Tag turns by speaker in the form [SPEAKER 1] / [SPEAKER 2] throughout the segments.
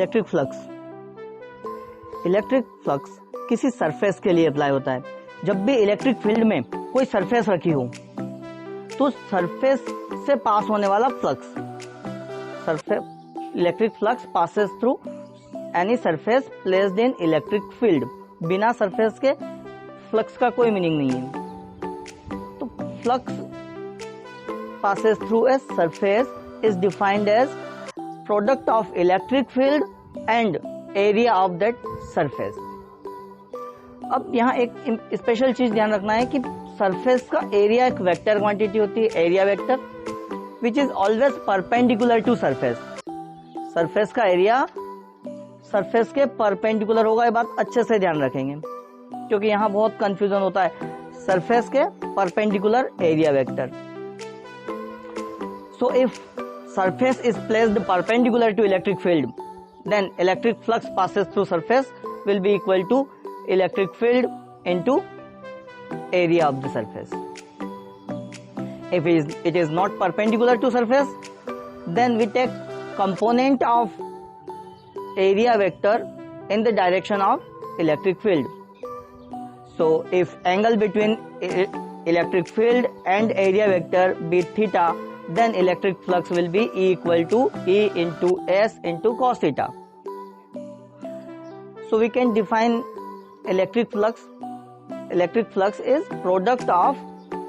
[SPEAKER 1] Electric flux. Electric flux किसी surface के लिए अप्लाई होता है। जब भी इलेक्ट्रिक फील्ड में कोई सरफेस रखी हो तो सरफेस से पास होने वाला flux, electric flux passes through any surface placed in electric field. बिना सरफेस के फ्लक्स का कोई मीनिंग नहीं है। तो flux passes through a surface is defined as product of electric field and area of that surface। अब यहाँ एक स्पेशल चीज ध्यान रखना है कि सरफेस का एरिया एक वेक्टर क्वांटिटी होती है, area vector, which is always perpendicular to surface. Surface का एरिया सरफेस के परपेंडिकुलर होगा, ये बात अच्छे से ध्यान रखेंगे क्योंकि यहाँ बहुत कंफ्यूजन होता है। सरफेस के perpendicular area vector. So if surface is placed perpendicular to electric field, then electric flux passes through surface will be equal to electric field into area of the surface. If it is not perpendicular to surface, then we take component of area vector in the direction of electric field. So if angle between electric field and area vector be theta, then electric flux will be E equal to E into S into cos theta. So we can define electric flux. Electric flux is product of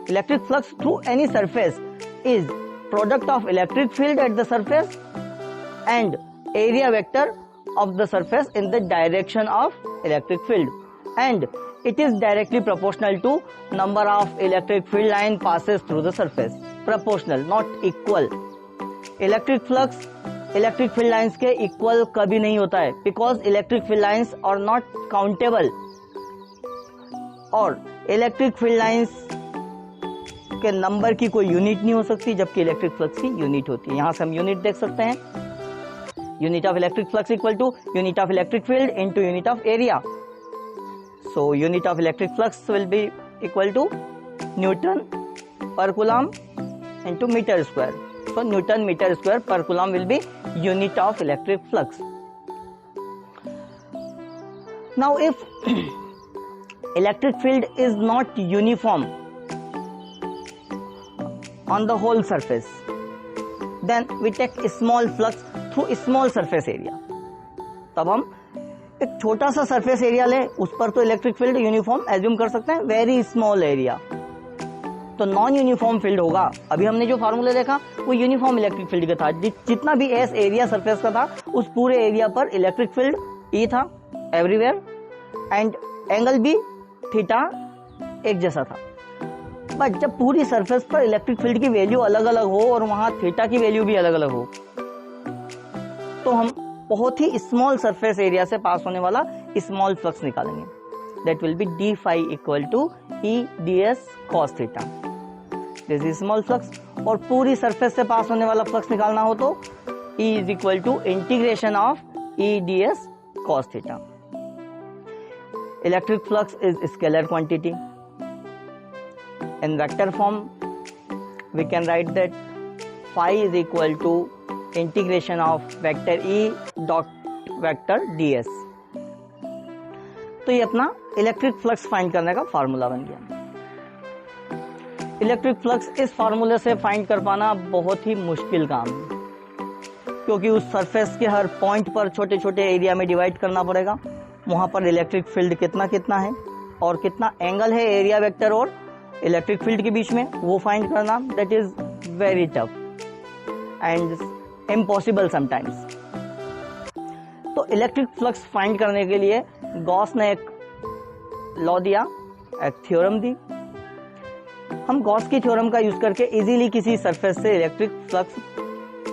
[SPEAKER 1] electric flux through any surface is product of electric field at the surface and area vector of the surface in the direction of electric field, and it is directly proportional to number of electric field line passes through the surface. Proportional, not equal. Electric flux electric field lines के equal कभी नहीं होता है, because electric field lines are not countable, और electric field lines के number की कोई unit नहीं हो सकती, जबकि इलेक्ट्रिक फ्लक्स की यूनिट होती है। यहां से हम यूनिट देख सकते हैं, unit of electric flux equal to unit of electric field into unit of area. So unit of electric flux will be equal to newton per coulomb into meter square. So Newton meter square per coulomb will be unit of electric flux. Now if electric field is not uniform on the whole surface, then we take a small flux through a small surface area. तब हम एक छोटा सा surface area ले, उस पर तो electric field uniform assume कर सकते हैं, वेरी स्मॉल एरिया तो नॉन यूनिफॉर्म फील्ड होगा। अभी हमने जो फार्मूला देखा वो यूनिफॉर्म इलेक्ट्रिक फील्ड का था। जितना भी एस एरिया सरफेस का था उस पूरे एरिया पर इलेक्ट्रिक फील्ड ई था एवरीवेयर, एंड एंगल भी थीटा एक जैसा था। बट जब पूरी सरफेस पर इलेक्ट्रिक फील्ड की वैल्यू अलग अलग हो और वहां थीटा की वैल्यू भी अलग अलग हो, तो हम बहुत ही स्मॉल सरफेस एरिया से पास होने वाला स्मॉल फ्लक्स निकालेंगे। That will be d phi equal to E d s cos theta. This is small flux, और पूरी सरफेस से पास होने वाला फ्लक्स निकालना हो तो E is equal to integration of E d s cos theta. Electric flux is scalar quantity. In vector form we can write that phi is equal to integration of vector E dot vector ds। तो ये अपना electric flux find करने का formula बन गया। Electric flux इस फार्मूले से फाइंड कर पाना बहुत ही मुश्किल काम है, क्योंकि उस सरफेस के हर पॉइंट पर छोटे छोटे एरिया में डिवाइड करना पड़ेगा। वहां पर इलेक्ट्रिक फील्ड कितना कितना है और कितना एंगल है एरिया वेक्टर और इलेक्ट्रिक फील्ड के बीच में, वो फाइंड करना that is very tough and impossible sometimes. तो इलेक्ट्रिक फ्लक्स फाइंड करने के लिए गॉस ने एक लॉ दिया, एक थ्योरम दी। हम गॉस की थ्योरम का यूज करके इजीली किसी सरफेस से इलेक्ट्रिक फ्लक्स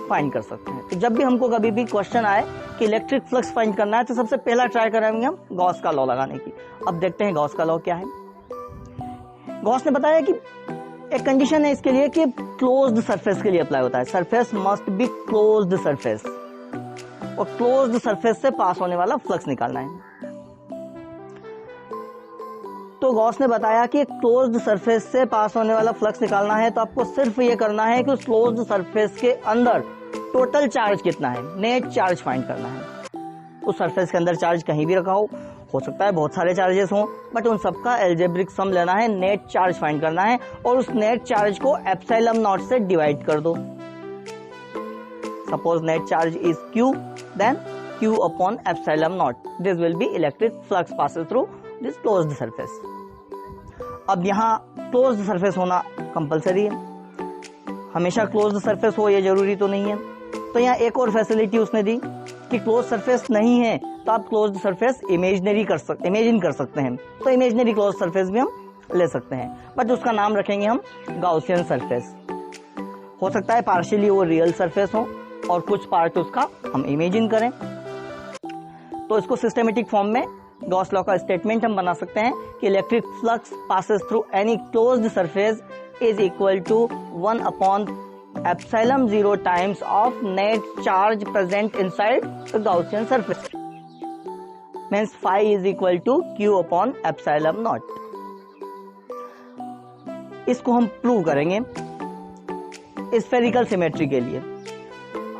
[SPEAKER 1] फाइंड कर सकते हैं। तो जब भी हमको कभी भी क्वेश्चन आए कि इलेक्ट्रिक फ्लक्स फाइंड करना है, तो सबसे पहला ट्राई करेंगे हम गॉस का लॉ लगाने की। अब देखते हैं गॉस का लॉ क्या है। गॉस ने बताया कि एक कंडीशन है इसके लिए कि क्लोज्ड सरफेस के लिए अप्लाई होता है। Surface must be closed surface, और क्लोज्ड सरफेस से पास होने वाला फ्लक्स निकालना है। तो गॉस ने बताया कि क्लोज्ड सरफेस से पास होने वाला फ्लक्स निकालना है तो आपको सिर्फ ये करना है कि उस क्लोज्ड सरफेस के अंदर टोटल चार्ज कितना है, नेट चार्ज फाइंड करना है। उस सरफेस के अंदर चार्ज कहीं भी रखा हो सकता है बहुत सारे चार्जेस हों, बट उन सबका एल्जेब्रिक सम लेना है, नेट चार्ज फाइंड करना है और उस नेट चार्ज को एप्सिलॉन नॉट से डिवाइड कर दो। Suppose net charge is Q, then Q upon epsilon naught, this will be electric flux passes through this closed surface. अब यहाँ क्लोज्ड सरफेस होना कंपलसरी है, हमेशा क्लोज्ड सरफेस हो ये जरूरी तो नहीं है। तो यहाँ एक और फैसिलिटी उसने दी कि क्लोज सरफेस नहीं है तो आप क्लोज्ड सरफेस इमेजिन कर सकते हैं, तो इमेजिनरी क्लोज सरफेस भी हम ले सकते हैं, बट उसका नाम रखेंगे हम गाउसियन सरफेस। हो सकता है पार्शियली वो रियल सरफेस हो और कुछ पार्ट उसका हम इमेजिन करें। तो इसको सिस्टेमेटिक फॉर्म में गॉस लॉ का स्टेटमेंट हम बना सकते हैं कि electric flux passes through any closed surface is equal to 1 upon epsilon 0 times of net charge present inside the Gaussian surface, means phi is equal to Q upon epsilon naught। इसको हम prove करेंगे spherical symmetry के लिए।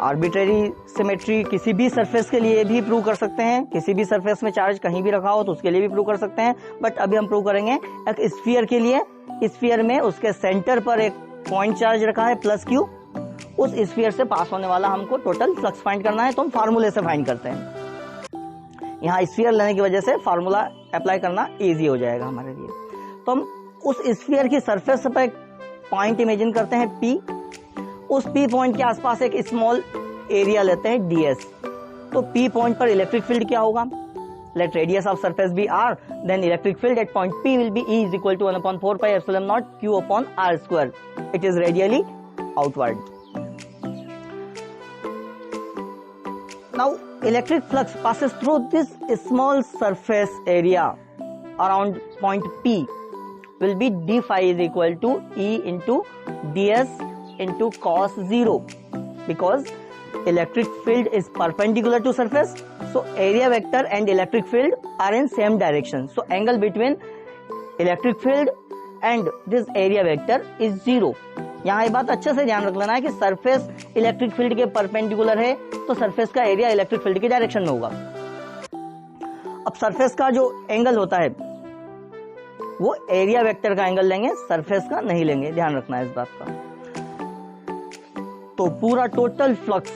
[SPEAKER 1] Arbitrary symmetry किसी भी surface के लिए भी प्रूव कर सकते हैं, किसी भी सरफेस में चार्ज कहीं भी रखा हो तो उसके लिए भी प्रूव कर सकते हैं, बट अभी हम प्रूव करेंगे एक स्फीयर के लिए। स्फीयर में उसके सेंटर पर एक पॉइंट चार्ज रखा है प्लस Q, उस स्फीयर से पास होने वाला हमको टोटल फ्लक्स फाइंड करना है, तो हम फार्मूले से फाइंड करते हैं। यहाँ स्फीयर लेने की वजह से फार्मूला अप्लाई करना इजी हो जाएगा हमारे लिए। तो हम उस स्फीयर की सरफेस पर एक पॉइंट इमेजिन करते हैं P, उस P पॉइंट के आसपास एक स्मॉल एरिया लेते हैं ds। तो P पॉइंट पर इलेक्ट्रिक फील्ड क्या होगा? Let radius of surface be r, then electric field at point P will be E is equal to 1 upon 4 pi epsilon naught Q upon r square. It is radially outward. Now electric flux passes through this small surface area around point P will be d phi is equal to E into ds into cos 0, because electric field is perpendicular to surface, so area vector and electric field are in same direction, so angle between electric field and this area vector is 0। यहाँ ये बात अच्छे से ध्यान रख लेना है कि सरफेस इलेक्ट्रिक फील्ड के परपेंडिकुलर है तो सरफेस का एरिया इलेक्ट्रिक फील्ड की डायरेक्शन में होगा। अब सरफेस का जो एंगल होता है वो एरिया वेक्टर का एंगल लेंगे, सरफेस का नहीं लेंगे, ध्यान रखना है इस बात का। तो पूरा टोटल फ्लक्स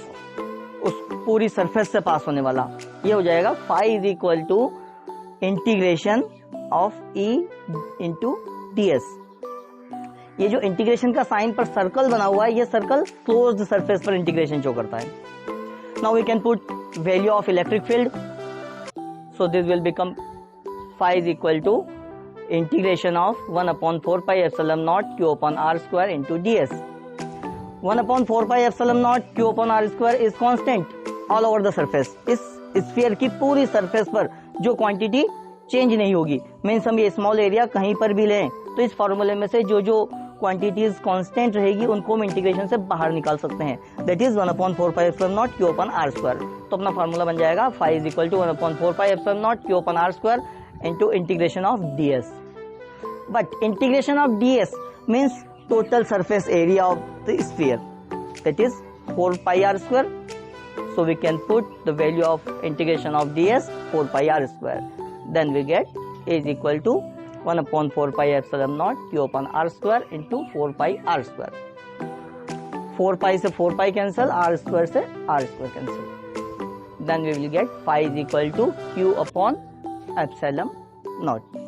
[SPEAKER 1] उस पूरी सरफेस से पास होने वाला ये हो जाएगा phi is equal to integration of E into ds। ये जो इंटीग्रेशन का साइन पर सर्कल बना हुआ है, ये सर्कल क्लोज्ड सरफेस पर इंटीग्रेशन शो करता है। Now we can put value of electric field, so this will become phi is equal to integration of 1 upon 4 pi epsilon naught Q upon r square into ds। 1 upon 4 pi epsilon naught Q upon r square is constant all over the surface। इस sphere की पूरी surface पर जो quantity change नहीं होगी, means हम ये small area कहीं पर भी लें तो इस फॉर्मूले में से जो जो क्वांटिटीज कांस्टेंट रहेगी उनको हम इंटीग्रेशन से बाहर निकाल सकते हैं, that is 1 upon 4 pi epsilon naught Q upon r square। तो अपना फॉर्मूला बन जाएगा phi is equal to 1 upon 4 pi epsilon naught Q upon r square into integration of ds। But integration of ds means total surface area of the sphere, that is 4 pi r square, so we can put the value of integration of ds 4 pi r square, then we get A is equal to 1 upon 4 pi epsilon naught Q upon r square into 4 pi r square। 4 pi से 4 pi cancel, r square से r square cancel, then we will get phi is equal to Q upon epsilon naught।